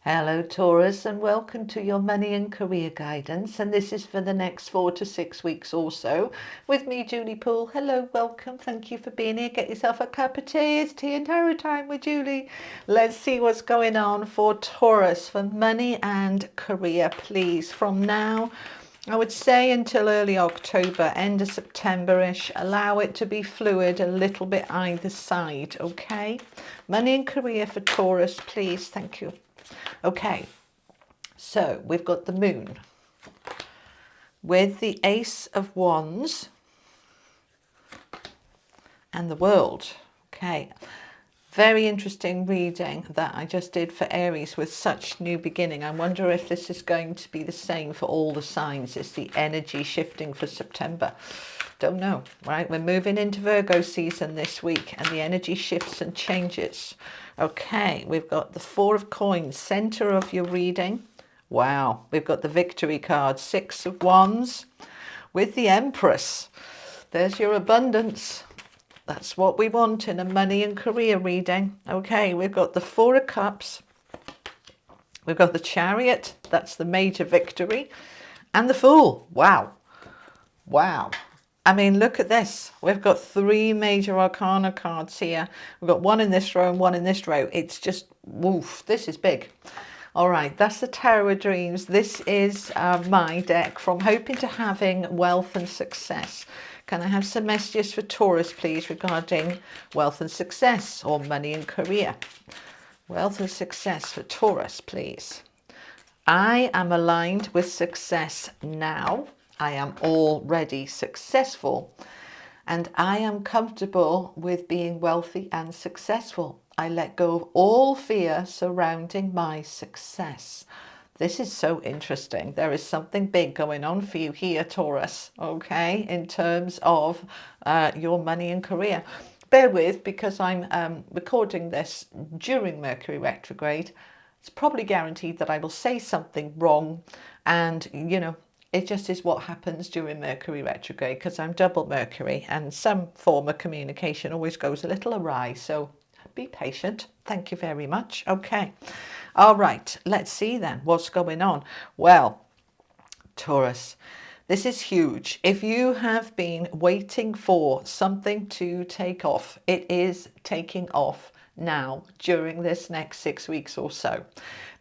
Hello Taurus, and welcome to your money and career guidance, and this is for the next 4 to 6 weeks or so with me, Julie Poole. Hello, welcome, thank you for being here. Get yourself a cup of tea. It's tea and tarot time with Julie. Let's see what's going on for Taurus for money and career, please. From now, I would say until early October, end of September-ish. Allow it to be fluid a little bit either side, okay? Money and career for Taurus, please. Thank you. Okay, so we've got the moon with the Ace of Wands and the World. Okay, very interesting reading that I just did for Aries with such new beginning. I wonder if this is going to be the same for all the signs. It's the energy shifting for September. Don't know, right? We're moving into Virgo season this week and the energy shifts and changes. Okay, we've got the Four of Coins, center of your reading. Wow, we've got the Victory card, Six of Wands with the Empress. There's your abundance. That's what we want in a money and career reading. Okay, we've got the Four of Cups. We've got the Chariot, that's the major victory. And the Fool. Wow. Wow. I mean, look at this. We've got three major arcana cards here. We've got one in this row and one in this row. It's just, woof, this is big. All right, that's the Tarot of Dreams. This is my deck, From Hoping to Having Wealth and Success. Can I have some messages for Taurus, please, regarding wealth and success or money and career? Wealth and success for Taurus, please. I am aligned with success now. I am already successful, and I am comfortable with being wealthy and successful. I let go of all fear surrounding my success. This is so interesting. There is something big going on for you here, Taurus, okay, in terms of your money and career. Bear with, because I'm recording this during Mercury retrograde. It's probably guaranteed that I will say something wrong, and, you know, it just is what happens during Mercury retrograde, because I'm double Mercury and some form of communication always goes a little awry. So be patient. Thank you very much. Okay. All right. Let's see then what's going on. Well, Taurus, this is huge. If you have been waiting for something to take off, it is taking off now during this next 6 weeks or so.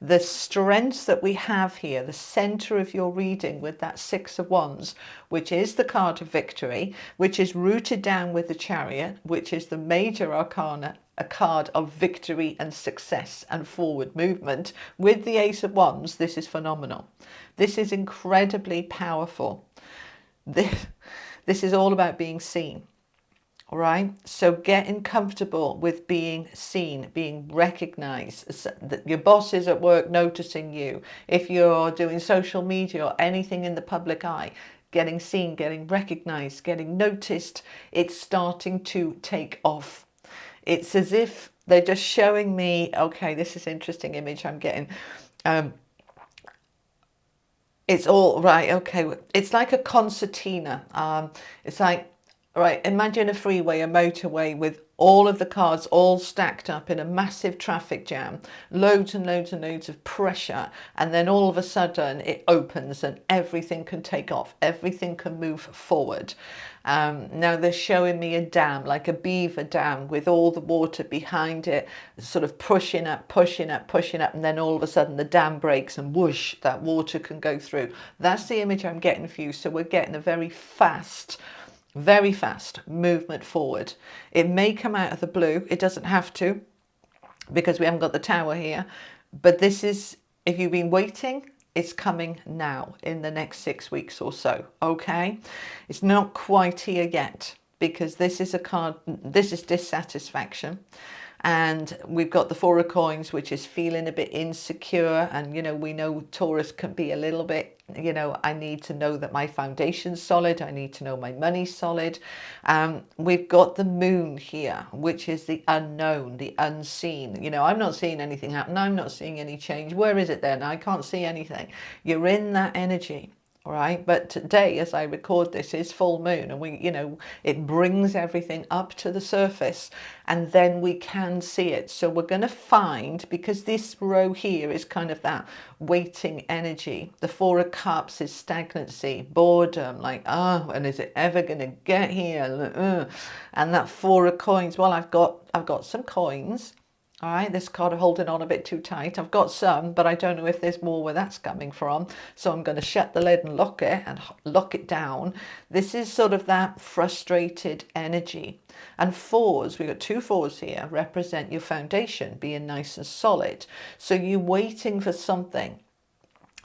The strengths that we have here, the center of your reading with that Six of Wands, which is the card of victory, which is rooted down with the Chariot, which is the major arcana, a card of victory and success and forward movement. With the Ace of Wands, this is phenomenal. This is incredibly powerful. This is all about being seen. All right, so getting comfortable with being seen, being recognized, that your boss is at work noticing you. If you're doing social media or anything in the public eye, getting seen, getting recognized, getting noticed, it's starting to take off. It's as if they're just showing me, okay, this is an interesting image I'm getting. It's all right, okay. It's like a concertina. It's like, right, imagine a freeway, a motorway with all of the cars all stacked up in a massive traffic jam, loads and loads and loads of pressure, and then all of a sudden it opens and everything can take off, everything can move forward. Now they're showing me a dam, like a beaver dam, with all the water behind it, sort of pushing up, pushing up, pushing up, and then all of a sudden the dam breaks and whoosh, that water can go through. That's the image I'm getting for you. So we're getting a very fast movement forward. It may come out of the blue. It doesn't have to, because we haven't got the tower here. But this is, if you've been waiting, it's coming now in the next 6 weeks or so. Okay, it's not quite here yet, because this is a card, this is dissatisfaction. And we've got the Four of Coins, which is feeling a bit insecure. And, you know, we know Taurus can be a little bit, you know, I need to know that my foundation's solid. I need to know my money's solid. We've got the moon here, which is the unknown, the unseen. You know, I'm not seeing anything happen. I'm not seeing any change. Where is it then? I can't see anything. You're in that energy. All right, but today, as I record this, is full moon, and it brings everything up to the surface, and then we can see it. So we're going to find, because this row here is kind of that waiting energy. The Four of Cups is stagnancy, boredom, like, oh, and is it ever going to get here? And that Four of Coins, well, I've got some coins. All right, this card holding on a bit too tight. I've got some, but I don't know if there's more where that's coming from. So I'm going to shut the lid and lock it down. This is sort of that frustrated energy. And fours, we've got two fours here, represent your foundation being nice and solid. So you're waiting for something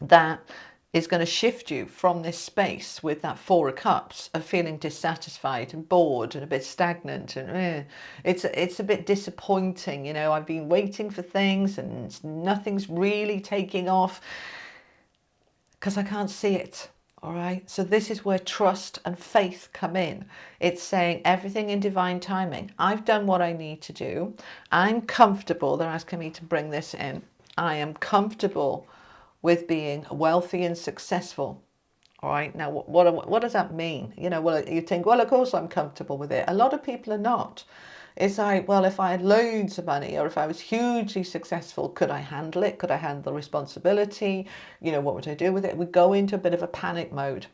that is going to shift you from this space with that Four of Cups of feeling dissatisfied and bored and a bit stagnant, and it's a bit disappointing. I've been waiting for things and nothing's really taking off because I can't see it. All right, so this is where trust and faith come in. It's saying everything in divine timing. I've done what I need to do. I'm comfortable. They're asking me to bring this in. I am comfortable with being wealthy and successful. All right, now what does that mean? Well, you think, well, of course I'm comfortable with it. A lot of people are not. It's like, well, if I had loads of money, or if I was hugely successful, could I handle it? Could I handle the responsibility? What would I do with it? We go into a bit of a panic mode.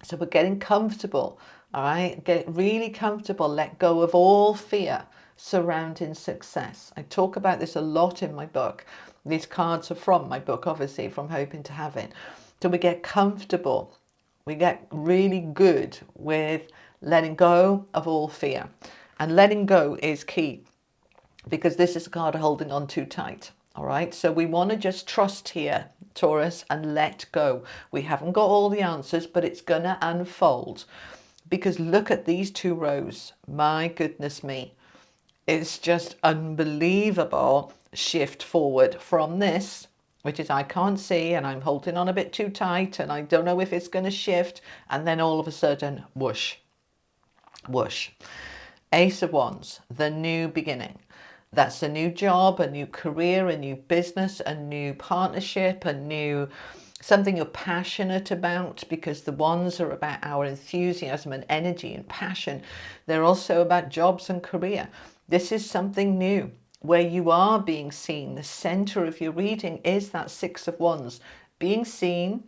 So we're getting comfortable. All right, get really comfortable. Let go of all fear surrounding success. I talk about this a lot in my book. These cards are from my book, obviously, from Hoping to Have It. So we get comfortable. We get really good with letting go of all fear. And letting go is key, because this is a card holding on too tight. All right, so we want to just trust here, Taurus, and let go. We haven't got all the answers, but it's going to unfold. Because look at these two rows. My goodness me. It's just unbelievable shift forward from this, which is I can't see and I'm holding on a bit too tight and I don't know if it's going to shift, and then all of a sudden, whoosh, whoosh. Ace of Wands, the new beginning. That's a new job, a new career, a new business, a new partnership, something you're passionate about, because the wands are about our enthusiasm and energy and passion. They're also about jobs and career. This is something new where you are being seen. The center of your reading is that Six of Wands, being seen,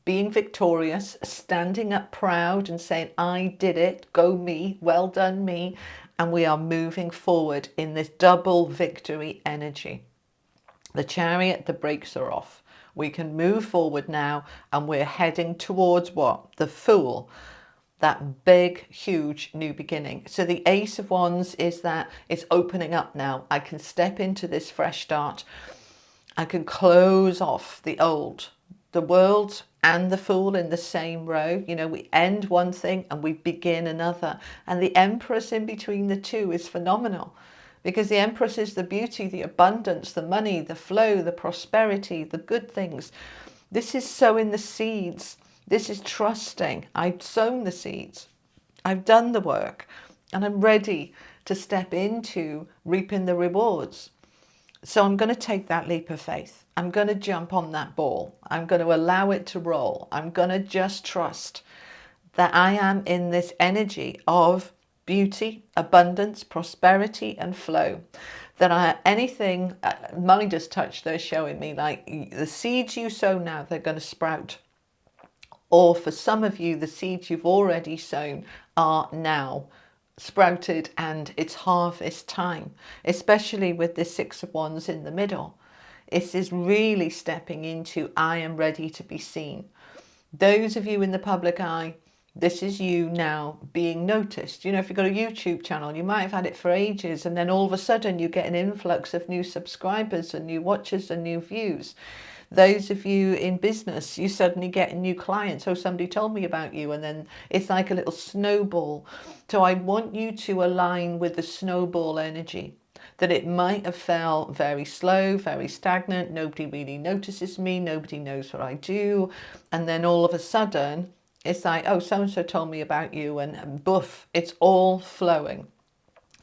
being victorious, standing up proud and saying, I did it, go me, well done me. And we are moving forward in this double victory energy. The Chariot, the brakes are off. We can move forward now, and we're heading towards what? The Fool. That big, huge new beginning. So the Ace of Wands is that it's opening up now. I can step into this fresh start. I can close off the old. The World and the Fool in the same row. We end one thing and we begin another. And the Empress in between the two is phenomenal, because the Empress is the beauty, the abundance, the money, the flow, the prosperity, the good things. This is sowing the seeds. This is trusting. I've sown the seeds. I've done the work, and I'm ready to step into reaping the rewards. So I'm going to take that leap of faith. I'm going to jump on that ball. I'm going to allow it to roll. I'm going to just trust that I am in this energy of beauty, abundance, prosperity, and flow. That anything, Midas touch, they're showing me, like the seeds you sow now, they're going to sprout. Or for some of you, the seeds you've already sown are now sprouted and it's harvest time, especially with the Six of Wands in the middle. This is really stepping into, I am ready to be seen. Those of you in the public eye, this is you now being noticed. If you've got a YouTube channel, you might have had it for ages, and then all of a sudden you get an influx of new subscribers and new watchers and new views. Those of you in business, you suddenly get new clients. Oh, somebody told me about you. And then it's like a little snowball. So I want you to align with the snowball energy, that it might have felt very slow, very stagnant. Nobody really notices me. Nobody knows what I do. And then all of a sudden, it's like, oh, so-and-so told me about you, and boof, it's all flowing.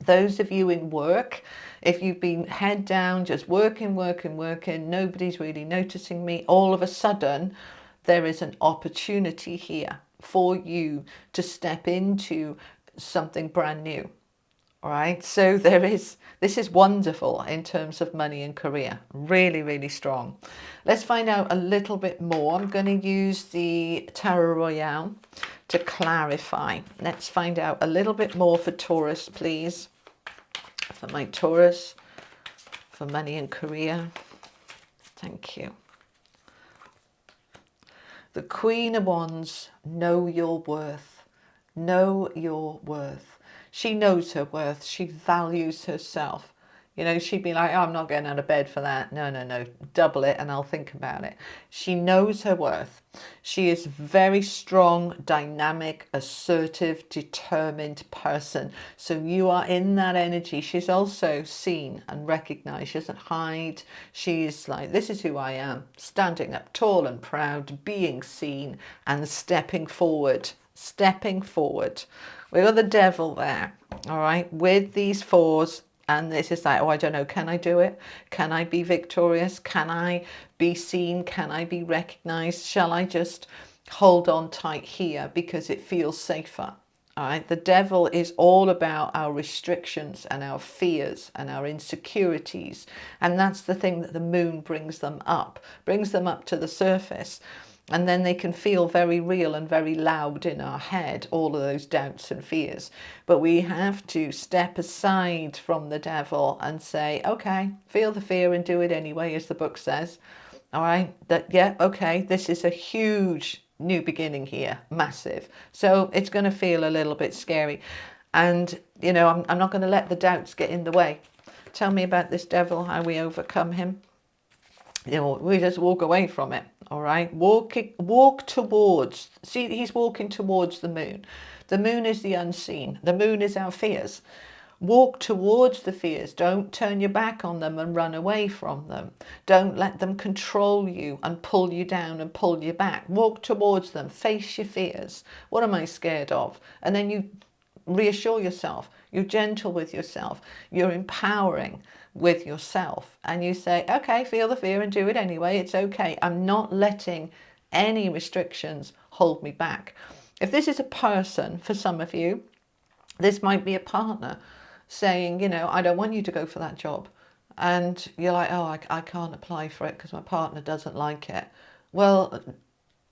Those of you in work, if you've been head down, just working, nobody's really noticing me, all of a sudden, there is an opportunity here for you to step into something brand new. All right, so this is wonderful in terms of money and career. Really, really strong. Let's find out a little bit more. I'm going to use the Tarot Royale to clarify. Let's find out a little bit more for Taurus, please. For my Taurus, for money and career. Thank you. The Queen of Wands, know your worth. Know your worth. She knows her worth. She values herself. You know, she'd be like, oh, I'm not getting out of bed for that. No, no, no. Double it and I'll think about it. She knows her worth. She is a very strong, dynamic, assertive, determined person. So you are in that energy. She's also seen and recognized. She doesn't hide. She's like, this is who I am. Standing up tall and proud, being seen and stepping forward. Stepping forward. We've got the devil there. All right. With these fours. And this is like, oh, I don't know, can I do it? Can I be victorious? Can I be seen? Can I be recognized? Shall I just hold on tight here because it feels safer? All right. The devil is all about our restrictions and our fears and our insecurities. And that's the thing that the moon brings them up to the surface. And then they can feel very real and very loud in our head, all of those doubts and fears. But we have to step aside from the devil and say, okay, feel the fear and do it anyway, as the book says. All right, that, yeah, okay, this is a huge new beginning here, massive. So it's going to feel a little bit scary. And, you know, I'm not going to let the doubts get in the way. Tell me about this devil, how we overcome him. You know, we just walk away from it. All right, walk towards, see, he's walking towards the moon. The moon is the unseen. The moon is our fears. Walk towards the fears. Don't turn your back on them and run away from them. Don't let them control you and pull you down and pull you back. Walk towards them. Face your fears. What am I scared of? And then you reassure yourself. You're gentle with yourself. You're empowering with yourself. And you say, okay, feel the fear and do it anyway. It's okay. I'm not letting any restrictions hold me back. If this is a person, for some of you, this might be a partner saying, you know, I don't want you to go for that job. And you're like, oh, I can't apply for it because my partner doesn't like it. Well,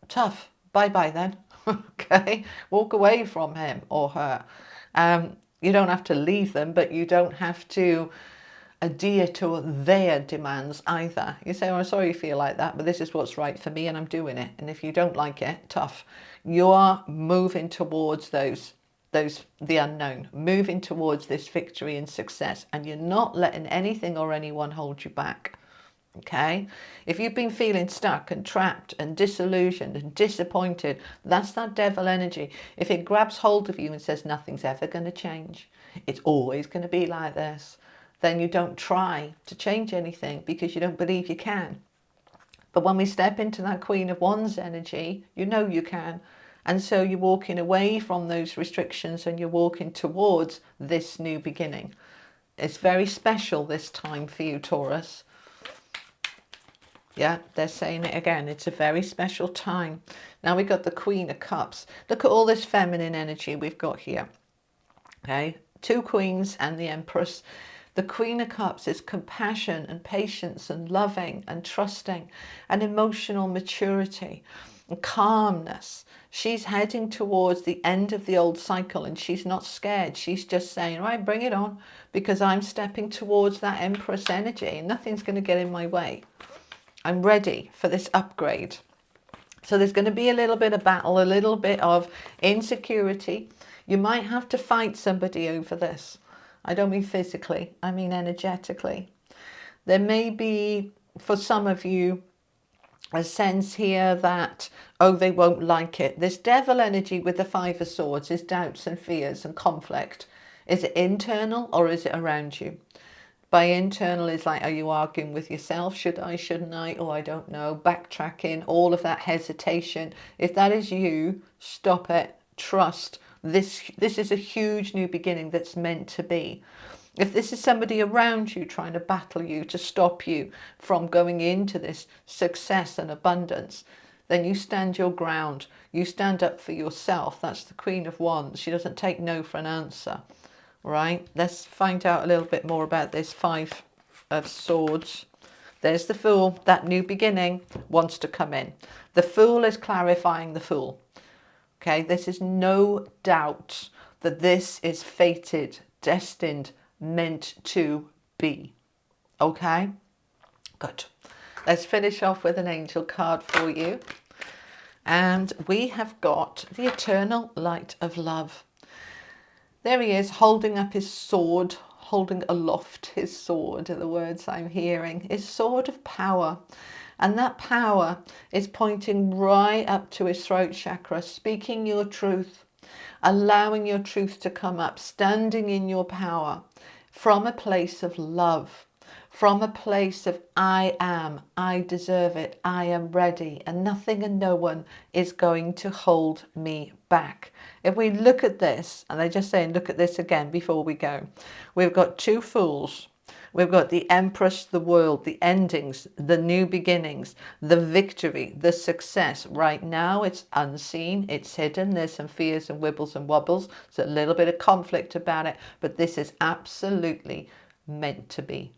tough. Bye-bye then. Okay. Walk away from him or her. You don't have to leave them, but you don't have to adhere to their demands either. You say, oh, I'm sorry you feel like that, but this is what's right for me and I'm doing it. And if you don't like it, tough. You are moving towards the unknown, moving towards this victory and success, and you're not letting anything or anyone hold you back. Okay, if you've been feeling stuck and trapped and disillusioned and disappointed, that's that devil energy. If it grabs hold of you and says nothing's ever going to change, it's always going to be like this, then you don't try to change anything because you don't believe you can. But when we step into that Queen of Wands energy, you know you can. And so you're walking away from those restrictions and you're walking towards this new beginning. It's very special this time for you, Taurus. Yeah, they're saying it again. It's a very special time. Now we've got the Queen of Cups. Look at all this feminine energy we've got here. Okay, two queens and the Empress. The Queen of Cups is compassion and patience and loving and trusting and emotional maturity and calmness. She's heading towards the end of the old cycle and she's not scared. She's just saying, right, bring it on, because I'm stepping towards that Empress energy and nothing's going to get in my way. I'm ready for this upgrade. So there's going to be a little bit of battle, a little bit of insecurity. You might have to fight somebody over this. I don't mean physically, I mean energetically. There may be, for some of you, a sense here that, oh, they won't like it. This devil energy with the Five of Swords is doubts and fears and conflict. Is it internal or is it around you? By internal is like, are you arguing with yourself? Should I, shouldn't I? Oh, I don't know. Backtracking, all of that hesitation. If that is you, stop it. Trust. This is a huge new beginning that's meant to be. If this is somebody around you trying to battle you to stop you from going into this success and abundance, then you stand your ground. You stand up for yourself. That's the Queen of Wands. She doesn't take no for an answer. Right? Let's find out a little bit more about this Five of Swords. There's the Fool. That new beginning wants to come in. The Fool is clarifying the Fool. Okay, this is no doubt that this is fated, destined, meant to be. Okay, good. Let's finish off with an angel card for you. And we have got the Eternal Light of Love. There he is, holding up his sword, holding aloft his sword, are the words I'm hearing, his sword of power. And that power is pointing right up to his throat chakra, speaking your truth, allowing your truth to come up, standing in your power from a place of love, from a place of I am, I deserve it, I am ready, and nothing and no one is going to hold me back. If we look at this, and they're just saying, look at this again before we go. We've got two fools. We've got the Empress, the world, the endings, the new beginnings, the victory, the success. Right now it's unseen, it's hidden. There's some fears and wibbles and wobbles. There's a little bit of conflict about it, but this is absolutely meant to be.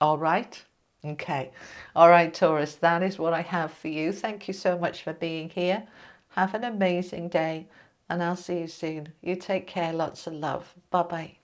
All right? Okay. All right, Taurus, that is what I have for you. Thank you so much for being here. Have an amazing day, and I'll see you soon. You take care. Lots of love. Bye-bye.